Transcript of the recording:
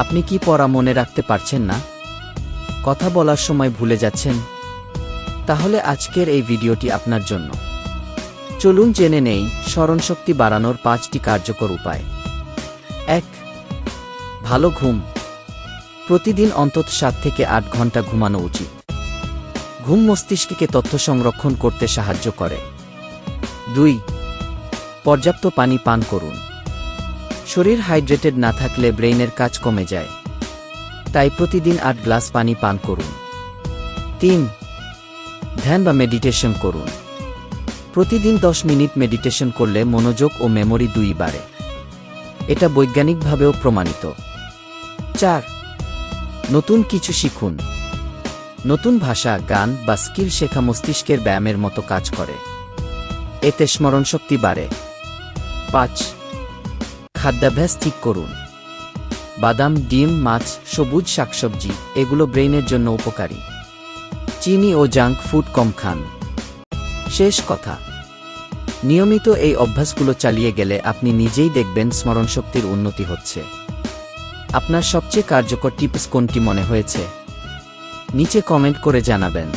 আপনি কি পড়া মনে রাখতে পারছেন না? কথা বলার সময় ভুলে যাচ্ছেন? তাহলে আজকের এই ভিডিওটি আপনার জন্য। চলুন জেনে নেই স্মরণশক্তি বাড়ানোর 5টি কার্যকর উপায়। 1. ভালো ঘুম। প্রতিদিন অন্তত 7 থেকে 8 ঘন্টা ঘুমানো উচিত। ঘুম মস্তিষ্ককে তথ্য সংরক্ষণ করতে সাহায্য করে। 2. পর্যাপ্ত পানি পান করুন। শরীর হাইড্রেটেড না থাকলে ব্রেইনের কাজ কমে যায়, তাই প্রতিদিন 8 গ্লাস পানি পান করুন। 3. ধ্যান বা মেডিটেশন করুন। প্রতিদিন 10 মিনিট মেডিটেশন করলে মনোযোগ ও মেমোরি দুই বাড়ে। এটা বৈজ্ঞানিকভাবেও প্রমাণিত। 4. নতুন কিছু শিখুন। নতুন ভাষা, গান বা স্কিল শেখা মস্তিষ্কের ব্যায়ামের মতো কাজ করে। এতে স্মরণশক্তি বাড়ে। 5. খাদ্যাভ্যাস ঠিক করুন। বাদাম, ডিম, মাছ, সবুজ শাকসবজি এগুলো ব্রেইনের জন্য উপকারী। চিনি ও জাঙ্ক ফুড কম খান। শেষ কথা, নিয়মিত এই অভ্যাসগুলো চালিয়ে গেলে আপনি নিজেই দেখবেন স্মরণশক্তির উন্নতি হচ্ছে। আপনার সবচেয়ে কার্যকর টিপস কোনটি মনে হয়েছে? নিচে কমেন্ট করে জানাবেন।